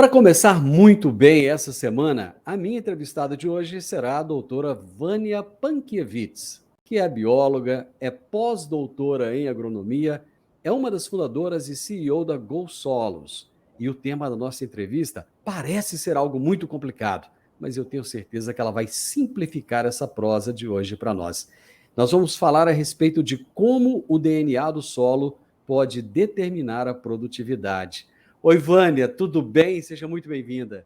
Para começar muito bem essa semana, a minha entrevistada de hoje será a doutora Vânia Pankiewicz, que é bióloga, é pós-doutora em agronomia, é uma das fundadoras e CEO da GoSolos. E o tema da nossa entrevista parece ser algo muito complicado, mas eu tenho certeza que ela vai simplificar essa prosa de hoje para nós. Nós vamos falar a respeito de como o DNA do solo pode determinar a produtividade. Oi, Vânia, tudo bem? Seja muito bem-vinda.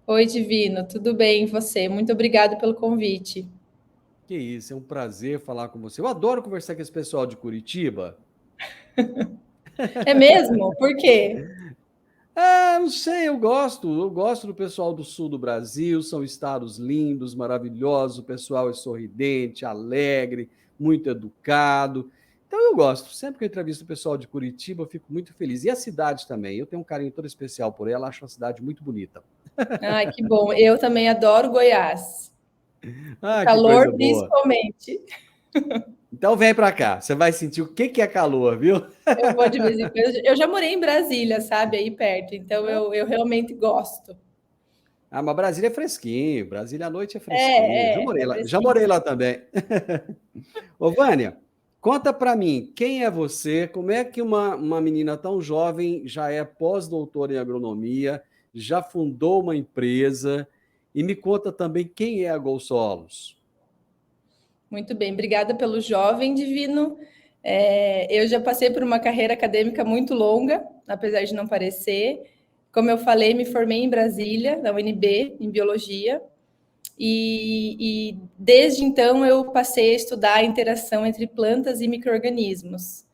Oi, Divino, tudo bem e você? Muito obrigada pelo convite. Que isso, é um prazer falar com você. Eu adoro conversar com esse pessoal de Curitiba. É mesmo? Por quê? Não sei, eu gosto do pessoal do sul do Brasil, são estados lindos, maravilhosos, o pessoal é sorridente, alegre, muito educado. Então eu gosto, sempre que eu entrevisto o pessoal de Curitiba, eu fico muito feliz. E a cidade também, eu tenho um carinho todo especial por ela, acho uma cidade muito bonita. Ai, que bom. Eu também adoro Goiás. O Que calor, coisa boa. principalmente. Então vem para cá, você vai sentir o que é calor, viu? Eu vou de vez em quando. Eu já morei em Brasília, sabe? Aí perto. Então eu realmente gosto. Mas Brasília é fresquinho, Brasília à noite é fresquinho. É Já fresquinho. morei lá também. Ô, Vânia, conta para mim, quem é você? Como é que uma menina tão jovem já é pós-doutora em agronomia, já fundou uma empresa? E me conta também quem é a GoSolos. Muito bem, obrigada pelo jovem, Divino. Eu já passei por uma carreira acadêmica muito longa, apesar de não parecer. Como eu falei, me formei em Brasília, na UNB, em biologia. E desde então eu passei a estudar a interação entre plantas e micro-organismos.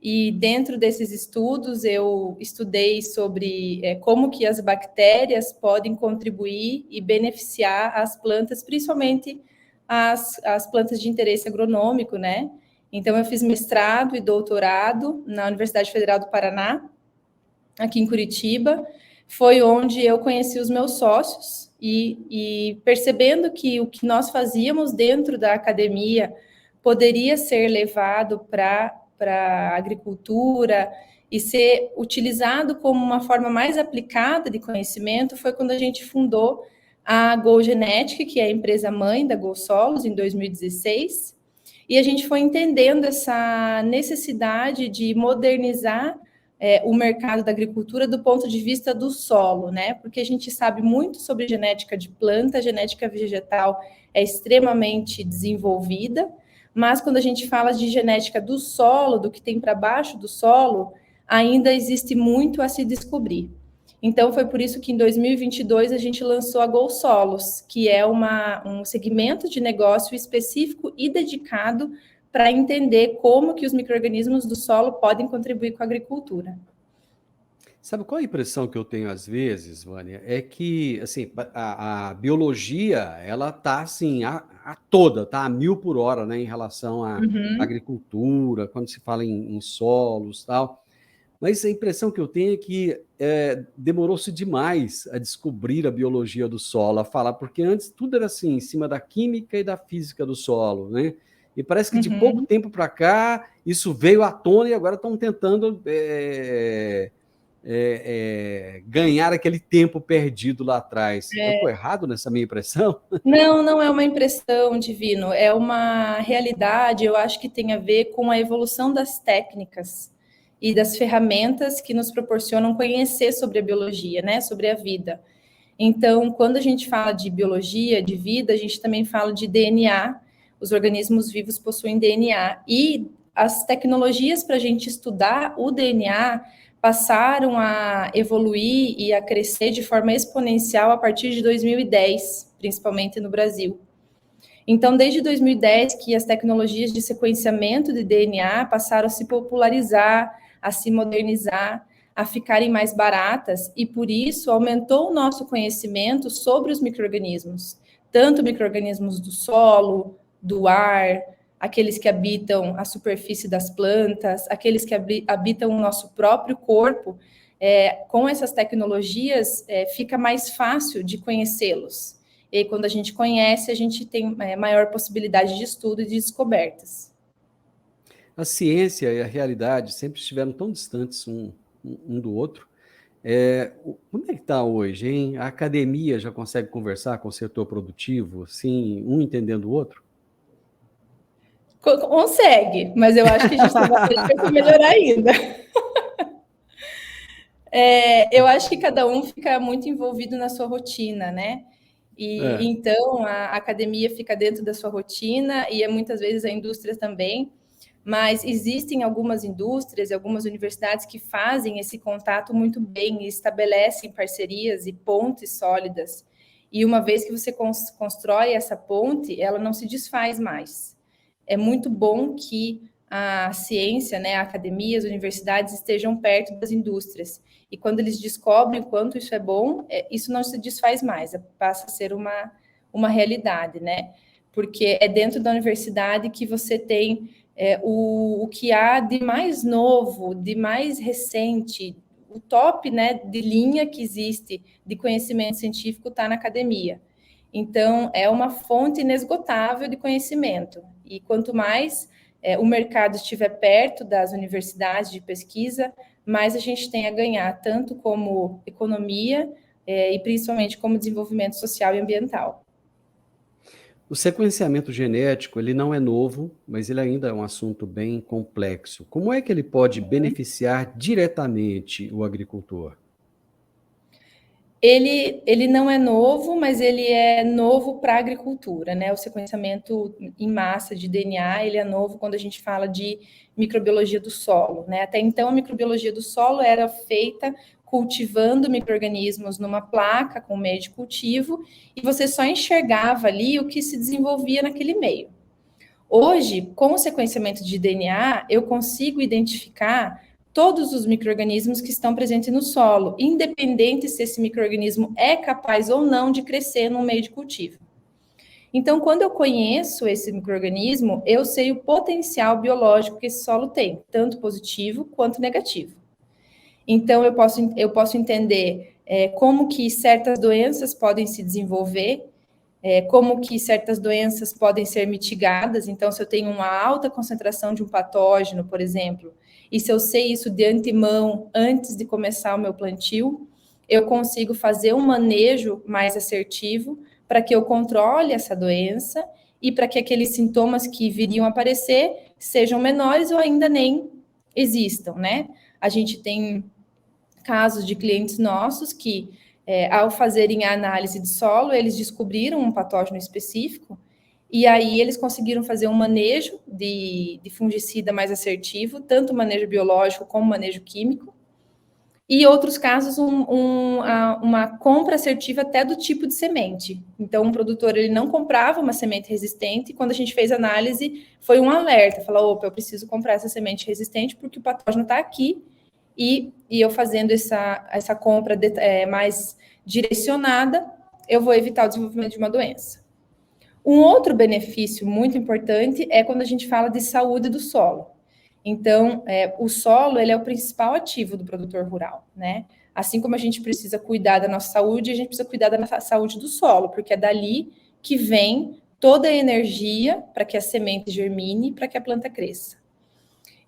E dentro desses estudos eu estudei sobre como que as bactérias podem contribuir e beneficiar as plantas, principalmente as plantas de interesse agronômico, né? Então eu fiz mestrado e doutorado na Universidade Federal do Paraná, aqui em Curitiba. Foi onde eu conheci os meus sócios e percebendo que o que nós fazíamos dentro da academia poderia ser levado para a agricultura e ser utilizado como uma forma mais aplicada de conhecimento, foi quando a gente fundou a Go Genetic, que é a empresa mãe da Go Solos, em 2016, e a gente foi entendendo essa necessidade de modernizar o mercado da agricultura do ponto de vista do solo, né? Porque a gente sabe muito sobre genética de planta, a genética vegetal é extremamente desenvolvida, mas quando a gente fala de genética do solo, do que tem para baixo do solo, ainda existe muito a se descobrir. Então, foi por isso que em 2022 a gente lançou a GoSolos, que é um segmento de negócio específico e dedicado para entender como que os micro-organismos do solo podem contribuir com a agricultura. Sabe qual a impressão que eu tenho às vezes, Vânia? É que assim, a biologia ela tá assim a toda, tá a mil por hora, né, em relação à Uhum. agricultura, quando se fala em solos, tal. Mas a impressão que eu tenho é que demorou-se demais a descobrir a biologia do solo, a falar, porque antes tudo era assim, em cima da química e da física do solo, né? E parece que de pouco Uhum. tempo para cá isso veio à tona e agora estão tentando ganhar aquele tempo perdido lá atrás. Eu estou errado nessa minha impressão? Não, não é uma impressão, Divino, é uma realidade, eu acho que tem a ver com a evolução das técnicas e das ferramentas que nos proporcionam conhecer sobre a biologia, né, sobre a vida. Então, quando a gente fala de biologia, de vida, a gente também fala de DNA. Os organismos vivos possuem DNA e as tecnologias para a gente estudar o DNA passaram a evoluir e a crescer de forma exponencial a partir de 2010, principalmente no Brasil. Então, desde 2010 que as tecnologias de sequenciamento de DNA passaram a se popularizar, a se modernizar, a ficarem mais baratas e por isso aumentou o nosso conhecimento sobre os micro-organismos, tanto micro-organismos do solo, do ar, aqueles que habitam a superfície das plantas, aqueles que habitam o nosso próprio corpo. Com essas tecnologias, fica mais fácil de conhecê-los. E quando a gente conhece, a gente tem maior possibilidade de estudo e de descobertas. A ciência e a realidade sempre estiveram tão distantes um do outro. Como é que está hoje, hein? A academia já consegue conversar com o setor produtivo, assim, um entendendo o outro? Consegue, mas eu acho que a gente tem bastante coisa para melhorar ainda. Eu acho que cada um fica muito envolvido na sua rotina, né? E É. então a academia fica dentro da sua rotina e muitas vezes a indústria também. Mas existem algumas indústrias e algumas universidades que fazem esse contato muito bem e estabelecem parcerias e pontes sólidas. E uma vez que você constrói essa ponte, ela não se desfaz mais. É muito bom que a ciência, né, a academia, as universidades estejam perto das indústrias. E quando eles descobrem o quanto isso é bom, isso não se desfaz mais, passa a ser uma realidade, né? Porque é dentro da universidade que você tem o que há de mais novo, de mais recente, o top, né, de linha que existe de conhecimento científico está na academia. Então, é uma fonte inesgotável de conhecimento. E quanto mais o mercado estiver perto das universidades de pesquisa, mais a gente tem a ganhar, tanto como economia e principalmente como desenvolvimento social e ambiental. O sequenciamento genético, ele não é novo, mas ele ainda é um assunto bem complexo. Como é que ele pode beneficiar diretamente o agricultor? Ele não é novo, mas ele é novo para a agricultura, né? O sequenciamento em massa de DNA, ele é novo quando a gente fala de microbiologia do solo, né? Até então, a microbiologia do solo era feita cultivando micro-organismos numa placa com meio de cultivo, e você só enxergava ali o que se desenvolvia naquele meio. Hoje, com o sequenciamento de DNA, eu consigo identificar todos os micro-organismos que estão presentes no solo, independente se esse micro-organismo é capaz ou não de crescer no meio de cultivo. Então, quando eu conheço esse micro-organismo, eu sei o potencial biológico que esse solo tem, tanto positivo quanto negativo. Então, eu posso entender como que certas doenças podem se desenvolver, como que certas doenças podem ser mitigadas. Então, se eu tenho uma alta concentração de um patógeno, por exemplo, e se eu sei isso de antemão, antes de começar o meu plantio, eu consigo fazer um manejo mais assertivo para que eu controle essa doença e para que aqueles sintomas que viriam aparecer sejam menores ou ainda nem existam, né? A gente tem casos de clientes nossos que, ao fazerem a análise de solo, eles descobriram um patógeno específico, e aí eles conseguiram fazer um manejo de fungicida mais assertivo, tanto manejo biológico como manejo químico, e outros casos, uma compra assertiva até do tipo de semente. Então, um produtor ele não comprava uma semente resistente, e quando a gente fez análise, foi um alerta, falou, opa, eu preciso comprar essa semente resistente porque o patógeno está aqui, e eu fazendo essa compra mais direcionada, eu vou evitar o desenvolvimento de uma doença. Um outro benefício muito importante é quando a gente fala de saúde do solo. Então, o solo ele é o principal ativo do produtor rural, né? Assim como a gente precisa cuidar da nossa saúde, a gente precisa cuidar da nossa saúde do solo, porque é dali que vem toda a energia para que a semente germine, para que a planta cresça.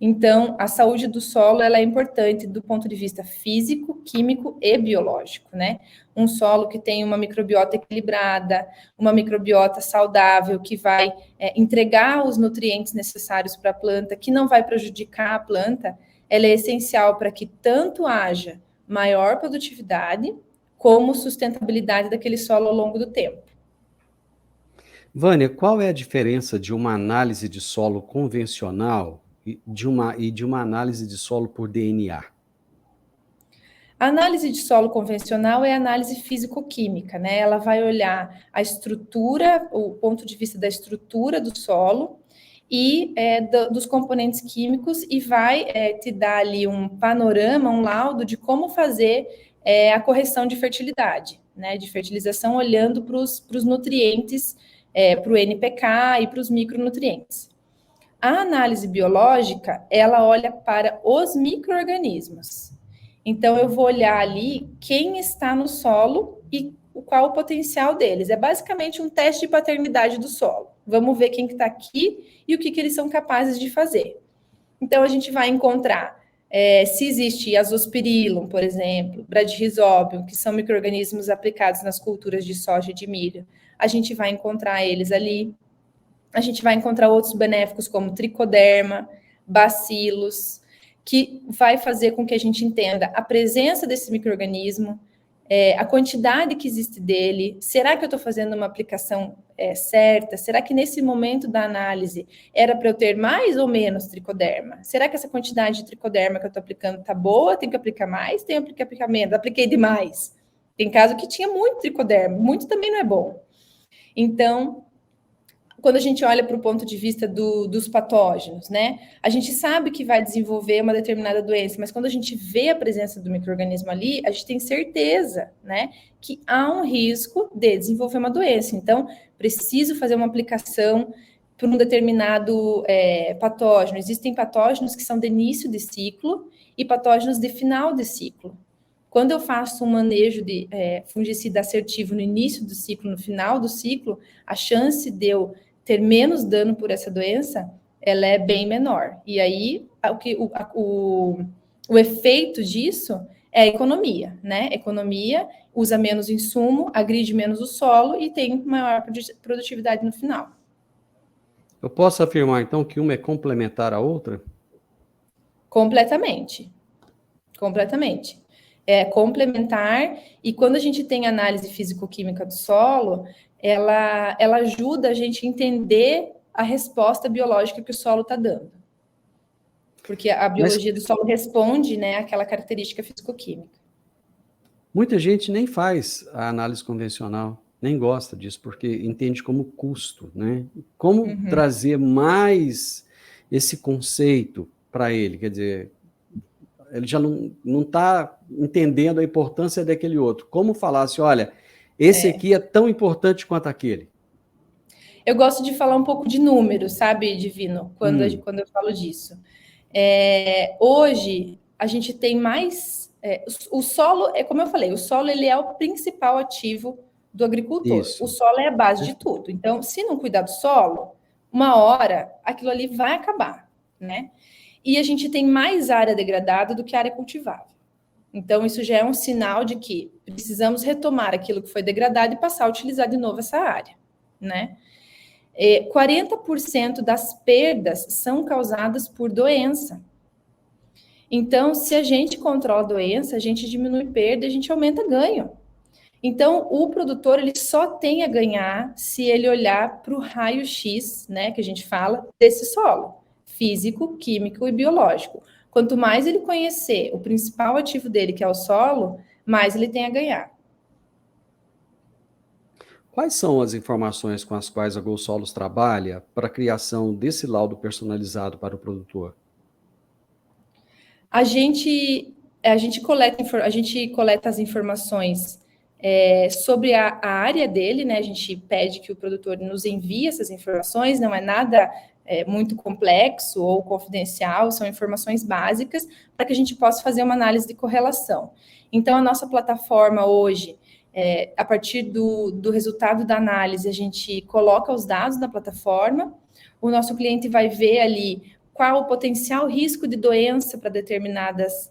Então, a saúde do solo ela é importante do ponto de vista físico, químico e biológico, né? Um solo que tem uma microbiota equilibrada, uma microbiota saudável, que vai entregar os nutrientes necessários para a planta, que não vai prejudicar a planta, ela é essencial para que tanto haja maior produtividade, como sustentabilidade daquele solo ao longo do tempo. Vânia, qual é a diferença de uma análise de solo convencional e de uma análise de solo por DNA? A análise de solo convencional é a análise físico-química, né? Ela vai olhar a estrutura, o ponto de vista da estrutura do solo e dos componentes químicos e vai te dar ali um panorama, um laudo de como fazer a correção de fertilidade, né? De fertilização, olhando para os nutrientes, para o NPK e para os micronutrientes. A análise biológica, ela olha para os micro-organismos. Então, eu vou olhar ali quem está no solo e qual o potencial deles. É basicamente um teste de paternidade do solo. Vamos ver quem está aqui e o que eles são capazes de fazer. Então, a gente vai encontrar Se existe azospirillum, por exemplo, bradyrhizobium, que são micro-organismos aplicados nas culturas de soja e de milho, a gente vai encontrar eles ali. A gente vai encontrar outros benéficos como tricoderma, bacilos, que vai fazer com que a gente entenda a presença desse micro-organismo, a quantidade que existe dele. Será que eu estou fazendo uma aplicação certa? Será que nesse momento da análise era para eu ter mais ou menos tricoderma? Será que essa quantidade de tricoderma que eu estou aplicando está boa? Tenho que aplicar mais? Tenho que aplicar menos? Apliquei demais. Tem caso que tinha muito tricoderma, muito também não é bom. Então, quando a gente olha para o ponto de vista dos patógenos, né? A gente sabe que vai desenvolver uma determinada doença, mas quando a gente vê a presença do micro-organismo ali, a gente tem certeza, né? Que há um risco de desenvolver uma doença. Então, preciso fazer uma aplicação para um determinado patógeno. Existem patógenos que são de início de ciclo e patógenos de final de ciclo. Quando eu faço um manejo de fungicida assertivo no início do ciclo, no final do ciclo, a chance de eu ter menos dano por essa doença, ela é bem menor. E aí, o efeito disso é a economia, né? Economia, usa menos insumo, agride menos o solo e tem maior produtividade no final. Eu posso afirmar, então, que uma é complementar à outra? Completamente. Completamente. É complementar, e quando a gente tem análise físico-química do solo, ela ajuda a gente a entender a resposta biológica que o solo está dando. Porque a biologia do solo responde, né, àquela característica físico-química. Muita gente nem faz a análise convencional, nem gosta disso, porque entende como custo, né? Como trazer mais esse conceito para ele? Quer dizer, ele já não está entendendo a importância daquele outro. Como falar assim, olha, esse aqui é tão importante quanto aquele? Eu gosto de falar um pouco de números, sabe, Divino, quando eu falo disso. Hoje, a gente tem mais... o solo, como eu falei, o solo ele é o principal ativo do agricultor. Isso. O solo é a base de tudo. Então, se não cuidar do solo, uma hora, aquilo ali vai acabar, né? E a gente tem mais área degradada do que área cultivável. Então, isso já é um sinal de que precisamos retomar aquilo que foi degradado e passar a utilizar de novo essa área, né? 40% das perdas são causadas por doença. Então, se a gente controla a doença, a gente diminui perda, a gente aumenta ganho. Então, o produtor ele só tem a ganhar se ele olhar para o raio-x, né, que a gente fala, desse solo, físico, químico e biológico. Quanto mais ele conhecer o principal ativo dele, que é o solo, mais ele tem a ganhar. Quais são as informações com as quais a GoSolos trabalha para a criação desse laudo personalizado para o produtor? A gente coleta as informações sobre a área dele, né? A gente pede que o produtor nos envie essas informações, não é nada muito complexo ou confidencial, são informações básicas para que a gente possa fazer uma análise de correlação. Então, a nossa plataforma hoje, a partir do resultado da análise, a gente coloca os dados na plataforma, o nosso cliente vai ver ali qual o potencial risco de doença para determinados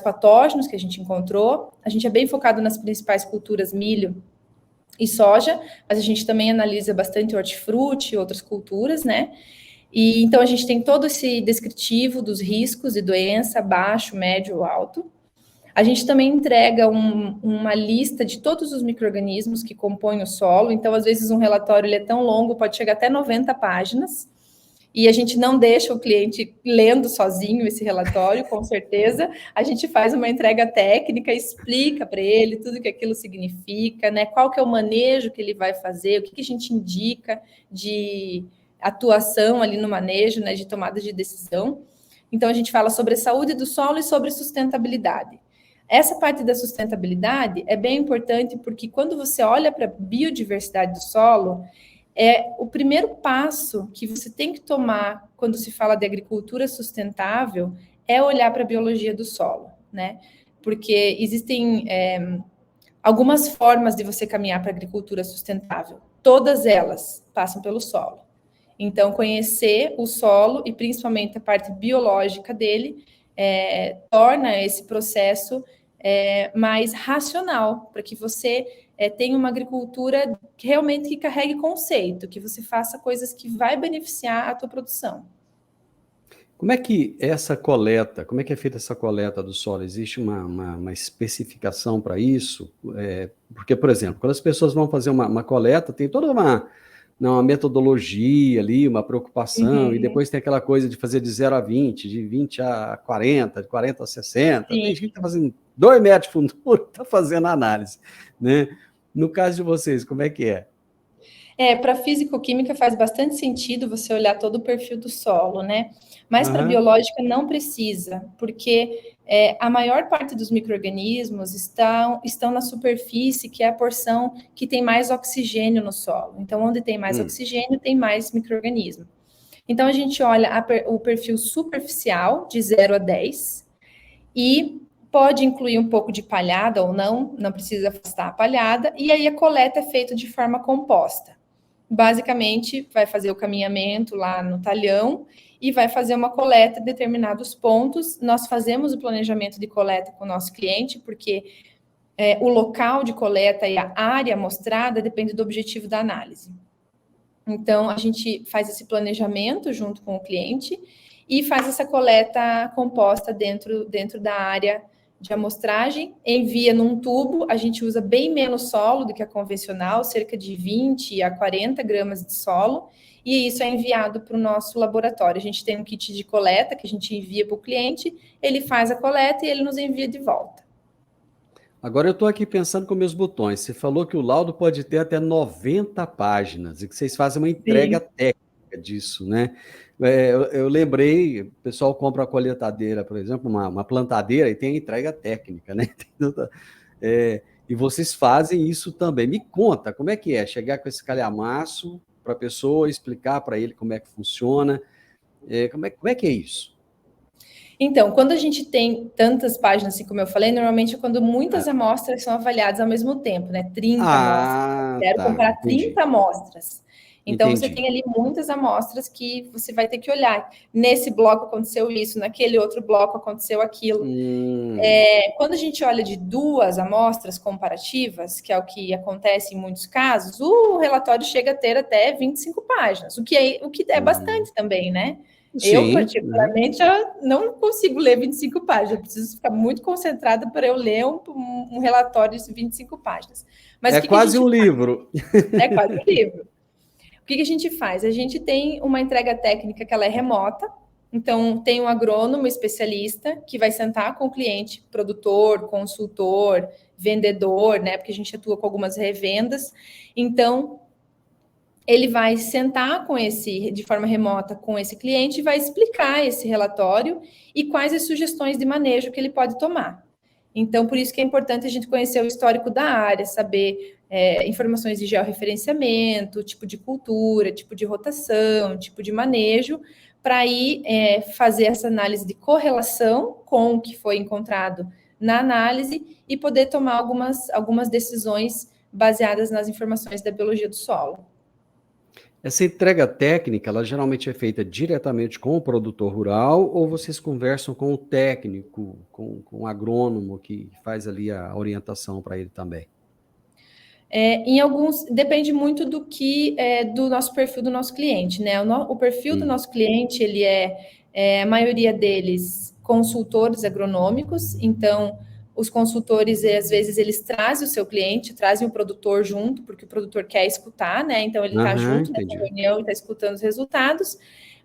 patógenos que a gente encontrou. A gente é bem focado nas principais culturas milho e soja, mas a gente também analisa bastante hortifruti e outras culturas, né? E então a gente tem todo esse descritivo dos riscos de doença, baixo, médio ou alto. A gente também entrega uma lista de todos os micro-organismos que compõem o solo. Então, às vezes, um relatório ele é tão longo, pode chegar até 90 páginas. E a gente não deixa o cliente lendo sozinho esse relatório, com certeza. A gente faz uma entrega técnica, explica para ele tudo que aquilo significa, né? Qual que é o manejo que ele vai fazer, o que a gente indica de atuação ali no manejo, né? De tomada de decisão. Então, a gente fala sobre a saúde do solo e sobre sustentabilidade. Essa parte da sustentabilidade é bem importante porque quando você olha para a biodiversidade do solo, o primeiro passo que você tem que tomar quando se fala de agricultura sustentável é olhar para a biologia do solo, né? Porque existem algumas formas de você caminhar para a agricultura sustentável. Todas elas passam pelo solo. Então, conhecer o solo e principalmente a parte biológica dele torna esse processo mais racional, para que você tenha uma agricultura que realmente carregue conceito, que você faça coisas que vai beneficiar a tua produção. Como é que essa coleta, como é que é feita essa coleta do solo? Existe uma especificação para isso? Porque, por exemplo, quando as pessoas vão fazer uma coleta, tem toda uma metodologia ali, uma preocupação, e depois tem aquela coisa de fazer de 0 a 20, de 20 a 40, de 40 a 60. Sim. Tem gente que está fazendo 2 metros de fundura, está fazendo análise, né? No caso de vocês, como é que é? Para físico-química faz bastante sentido você olhar todo o perfil do solo, né? Mas para Aham. biológica não precisa, porque a maior parte dos micro-organismos estão na superfície, que é a porção que tem mais oxigênio no solo. Então, onde tem mais oxigênio, tem mais micro-organismo. Então, a gente olha o perfil superficial, de 0 a 10, e pode incluir um pouco de palhada ou não, não precisa afastar a palhada, e aí a coleta é feita de forma composta. Basicamente, vai fazer o caminhamento lá no talhão e vai fazer uma coleta de determinados pontos. Nós fazemos o planejamento de coleta com o nosso cliente, porque o local de coleta e a área amostrada depende do objetivo da análise. Então, a gente faz esse planejamento junto com o cliente e faz essa coleta composta dentro da área de amostragem, envia num tubo. A gente usa bem menos solo do que a convencional, cerca de 20 a 40 gramas de solo, e isso é enviado para o nosso laboratório. A gente tem um kit de coleta que a gente envia para o cliente, ele faz a coleta e ele nos envia de volta. Agora eu estou aqui pensando com meus botões. Você falou que o laudo pode ter até 90 páginas e que vocês fazem uma entrega técnica disso, né? Eu lembrei, o pessoal compra uma colheitadeira, por exemplo, uma plantadeira, e tem a entrega técnica, né? E vocês fazem isso também. Me conta, como é que é chegar com esse calhamaço para a pessoa, explicar para ele como é que funciona? Como é que é isso? Então, quando a gente tem tantas páginas, assim como eu falei, normalmente é quando muitas amostras são avaliadas ao mesmo tempo, né? 30 amostras. Ah, Eu quero tá, comparar entendi. 30 amostras. Então, você Entendi. tem ali muitas amostras que você vai ter que olhar. Nesse bloco aconteceu isso, naquele outro bloco aconteceu aquilo. Quando a gente olha de 2 amostras comparativas, que é o que acontece em muitos casos, o relatório chega a ter até 25 páginas, o que é bastante também, né? Eu, Sim. particularmente, já não consigo ler 25 páginas, eu preciso ficar muito concentrada para eu ler um relatório de 25 páginas. Mas É quase um livro. É quase um livro. O que a gente faz? A gente tem uma entrega técnica que ela é remota, então tem um agrônomo especialista que vai sentar com o cliente, produtor, consultor, vendedor, né? Porque a gente atua com algumas revendas. Então, ele vai sentar de forma remota com esse cliente e vai explicar esse relatório e quais as sugestões de manejo que ele pode tomar. Então, por isso que é importante a gente conhecer o histórico da área, saber informações de georreferenciamento, tipo de cultura, tipo de rotação, tipo de manejo, para aí fazer essa análise de correlação com o que foi encontrado na análise e poder tomar algumas decisões baseadas nas informações da biologia do solo. Essa entrega técnica, ela geralmente é feita diretamente com o produtor rural ou vocês conversam com o técnico, com o agrônomo que faz ali a orientação para ele também? Em alguns, depende muito do nosso perfil do nosso cliente, né? O perfil do nosso cliente, ele a maioria deles, consultores agronômicos. Então, os consultores, às vezes, eles trazem o seu cliente, trazem o produtor junto, porque o produtor quer escutar, né? Então, ele está junto nessa reunião e está escutando os resultados.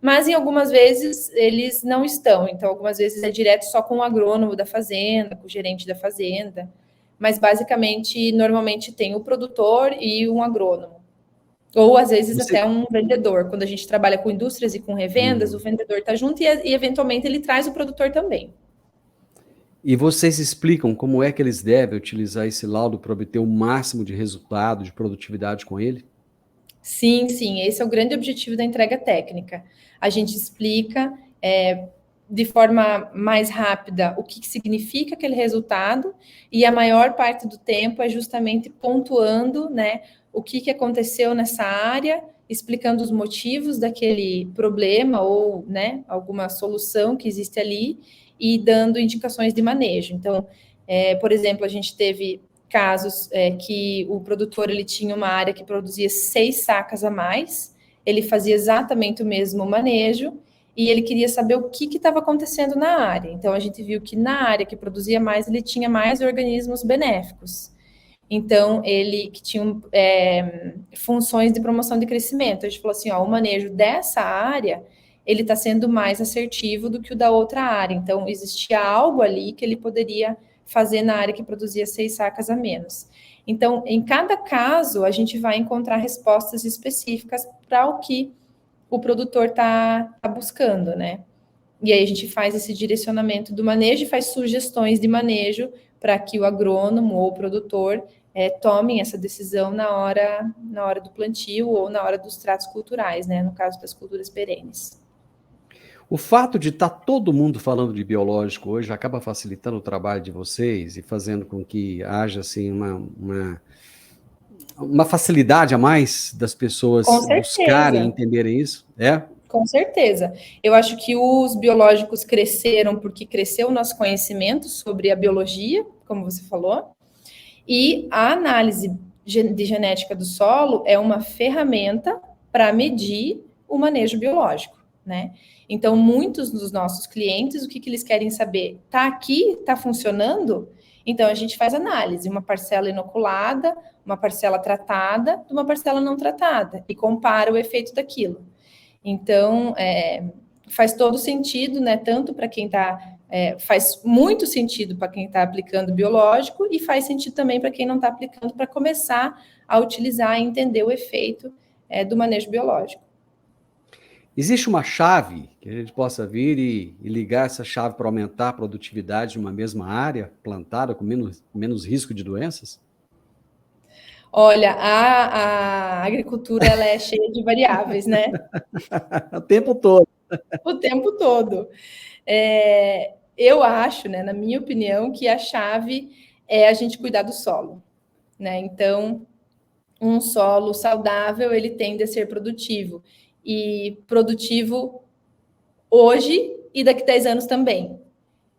Mas, em algumas vezes, eles não estão. Então, algumas vezes é direto só com o agrônomo da fazenda, com o gerente da fazenda. Mas, basicamente, normalmente tem o produtor e um agrônomo. Ou, às vezes, até um vendedor. Quando a gente trabalha com indústrias e com revendas, o vendedor está junto e, eventualmente, ele traz o produtor também. E vocês explicam como é que eles devem utilizar esse laudo para obter o máximo de resultado, de produtividade com ele? Sim, sim. Esse é o grande objetivo da entrega técnica. A gente explica de forma mais rápida o que significa aquele resultado e a maior parte do tempo é justamente pontuando, né, o que aconteceu nessa área explicando os motivos daquele problema ou, né, alguma solução que existe ali e dando indicações de manejo. Então, por exemplo, a gente teve casos que o produtor ele tinha uma área que produzia 6 sacas a mais, ele fazia exatamente o mesmo manejo e ele queria saber o que estava acontecendo na área. Então, a gente viu que na área que produzia mais, ele tinha mais organismos benéficos. Então, ele que tinha funções de promoção de crescimento. A gente falou assim, ó, o manejo dessa área, ele está sendo mais assertivo do que o da outra área. Então, existia algo ali que ele poderia fazer na área que produzia 6 sacas a menos. Então, em cada caso, a gente vai encontrar respostas específicas para o que o produtor está buscando, né? E aí a gente faz esse direcionamento do manejo e faz sugestões de manejo para que o agrônomo ou o produtor tomem essa decisão na hora do plantio ou na hora dos tratos culturais, né? No caso das culturas perenes. O fato de estar todo mundo falando de biológico hoje acaba facilitando o trabalho de vocês e fazendo com que haja assim, uma facilidade a mais das pessoas buscarem entenderem isso? Com certeza. Eu acho que os biológicos cresceram porque cresceu o nosso conhecimento sobre a biologia, como você falou, e a análise de genética do solo é uma ferramenta para medir o manejo biológico, né? Então, muitos dos nossos clientes, o que eles querem saber? Está aqui? Está funcionando? Então, a gente faz análise, uma parcela inoculada, uma parcela tratada, uma parcela não tratada, e compara o efeito daquilo. Então, faz todo sentido, né? Tanto para quem está... faz muito sentido para quem está aplicando biológico e faz sentido também para quem não está aplicando, para começar a utilizar e entender o efeito do manejo biológico. Existe uma chave que a gente possa vir e ligar essa chave para aumentar a produtividade de uma mesma área plantada com menos risco de doenças? Olha, a agricultura ela é cheia de variáveis, né? O tempo todo. O tempo todo. Eu acho, né, na minha opinião, que a chave é a gente cuidar do solo, né? Então, um solo saudável, ele tende a ser produtivo. E produtivo hoje e daqui a 10 anos também.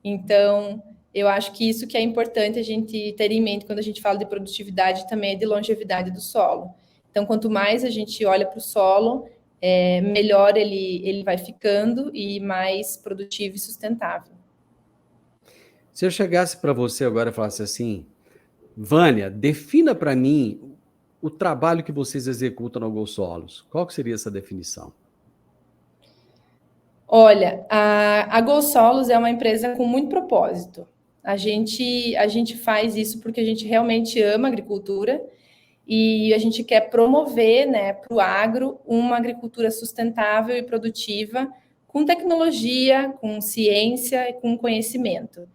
Então, eu acho que isso que é importante a gente ter em mente quando a gente fala de produtividade também é de longevidade do solo. Então, quanto mais a gente olha para o solo, melhor ele vai ficando e mais produtivo e sustentável. Se eu chegasse para você agora e falasse assim, Vânia, defina para mim o trabalho que vocês executam no GoSolos. Qual que seria essa definição? Olha, a GoSolos é uma empresa com muito propósito. A gente faz isso porque a gente realmente ama a agricultura e a gente quer promover, né, para o agro uma agricultura sustentável e produtiva, com tecnologia, com ciência e com conhecimento.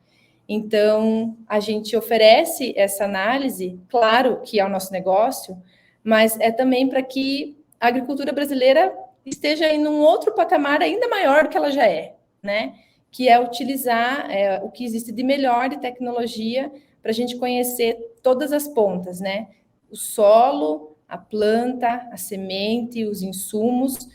Então, a gente oferece essa análise, claro que é o nosso negócio, mas é também para que a agricultura brasileira esteja em um outro patamar ainda maior do que ela já é, né? Que é utilizar o que existe de melhor de tecnologia para a gente conhecer todas as pontas, né? O solo, a planta, a semente, os insumos.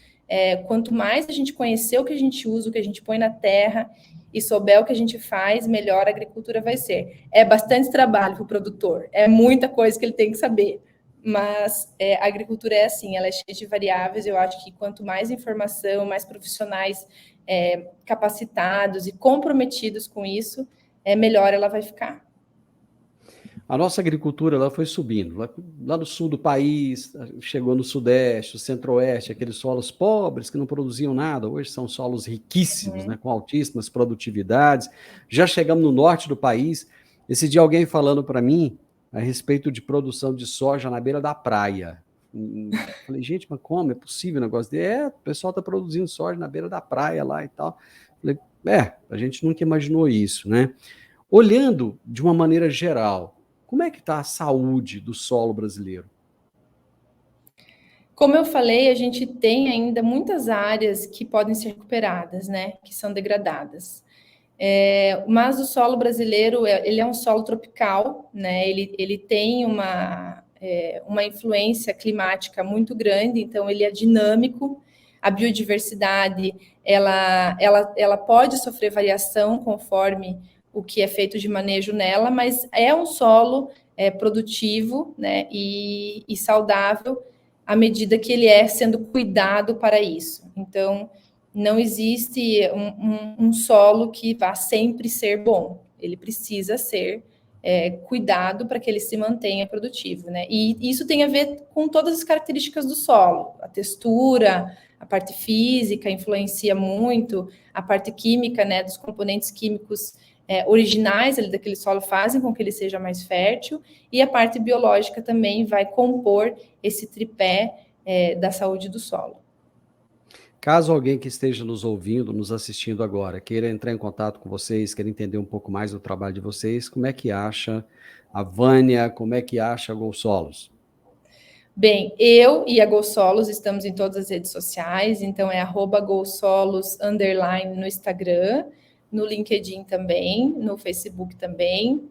Quanto mais a gente conhecer o que a gente usa, o que a gente põe na terra e souber o que a gente faz, melhor a agricultura vai ser. É bastante trabalho para o produtor, é muita coisa que ele tem que saber. Mas a agricultura é assim, ela é cheia de variáveis. Eu acho que quanto mais informação, mais profissionais capacitados e comprometidos com isso, melhor ela vai ficar. A nossa agricultura ela foi subindo, lá no sul do país, chegou no sudeste, o centro-oeste, aqueles solos pobres que não produziam nada, hoje são solos riquíssimos, né, com altíssimas produtividades. Já chegamos no norte do país. Esse dia alguém falando para mim a respeito de produção de soja na beira da praia. Falei, gente, mas como é possível um negócio desse? O pessoal está produzindo soja na beira da praia lá e tal. Falei, a gente nunca imaginou isso, né? Olhando de uma maneira geral, como é que está a saúde do solo brasileiro? Como eu falei, a gente tem ainda muitas áreas que podem ser recuperadas, né? Que são degradadas. Mas o solo brasileiro, ele é um solo tropical, né? Ele tem uma influência climática muito grande, então ele é dinâmico. A biodiversidade, ela pode sofrer variação conforme o que é feito de manejo nela, mas é um solo produtivo, né, e saudável à medida que ele é sendo cuidado para isso. Então, não existe um solo que vá sempre ser bom. Ele precisa ser cuidado para que ele se mantenha produtivo, né? E isso tem a ver com todas as características do solo, a textura, a parte física influencia muito, a parte química, né, dos componentes químicos originais ali daquele solo fazem com que ele seja mais fértil, e a parte biológica também vai compor esse tripé da saúde do solo. Caso alguém que esteja nos ouvindo, nos assistindo agora, queira entrar em contato com vocês, queira entender um pouco mais do trabalho de vocês, como é que acha a Vânia, como é que acha a GoSolos? Bem, eu e a GoSolos estamos em todas as redes sociais, então é @GoSolos_ no Instagram, no LinkedIn também, no Facebook também.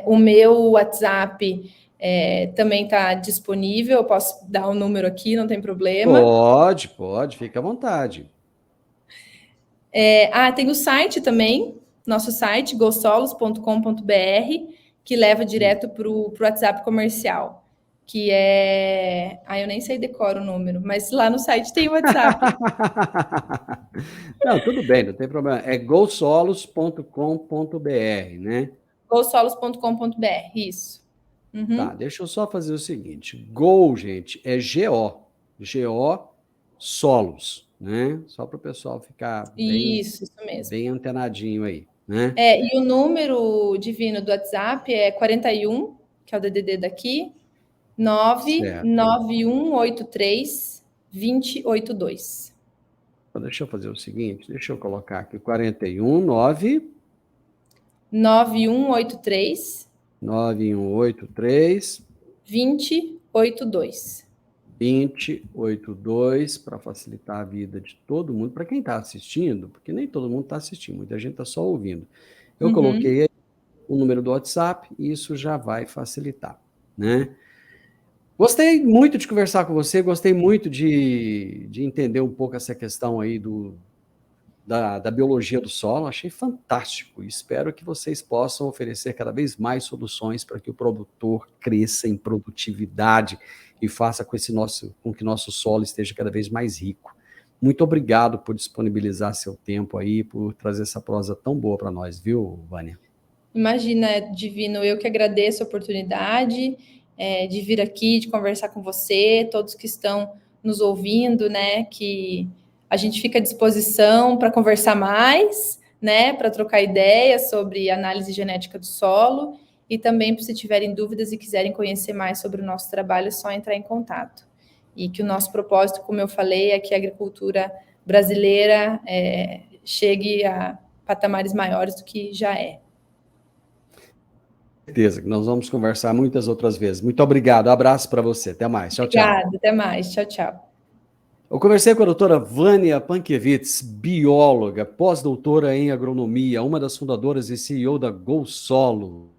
O meu WhatsApp também está disponível, eu posso dar o número aqui, não tem problema. Pode, fica à vontade. Tem o site também, nosso site, gosolos.com.br, que leva direto para o WhatsApp comercial, que é... eu nem sei decorar o número, mas lá no site tem o WhatsApp. Não, tudo bem, não tem problema. É gosolos.com.br, né? gosolos.com.br, isso. Uhum. Tá, deixa eu só fazer o seguinte. Go, gente, é G-O. G-O Solos, né? Só para o pessoal ficar isso mesmo. Bem antenadinho aí, né? E o número divino do WhatsApp é 41, que é o DDD daqui, 99183-2082. Então, deixa eu fazer o seguinte, deixa eu colocar aqui 41 9 9183 9183 2082. 2082, para facilitar a vida de todo mundo, para quem está assistindo, porque nem todo mundo está assistindo, muita gente está só ouvindo. Eu coloquei aí o número do WhatsApp e isso já vai facilitar, né? Gostei muito de conversar com você, gostei muito de entender um pouco essa questão aí da biologia do solo, achei fantástico. Espero que vocês possam oferecer cada vez mais soluções para que o produtor cresça em produtividade e faça com que nosso solo esteja cada vez mais rico. Muito obrigado por disponibilizar seu tempo aí, por trazer essa prosa tão boa para nós, viu, Vânia? Imagina, Divino, eu que agradeço a oportunidade de vir aqui, de conversar com você, todos que estão nos ouvindo, né, que a gente fica à disposição para conversar mais, né, para trocar ideias sobre análise genética do solo, e também, se tiverem dúvidas e quiserem conhecer mais sobre o nosso trabalho, é só entrar em contato. E que o nosso propósito, como eu falei, é que a agricultura brasileira chegue a patamares maiores do que já é. Certeza que nós vamos conversar muitas outras vezes. Muito obrigado, abraço para você, até mais, tchau, tchau. Obrigada, até mais, tchau, tchau. Eu conversei com a doutora Vânia Pankiewicz, bióloga, pós-doutora em agronomia, uma das fundadoras e CEO da GoSolo.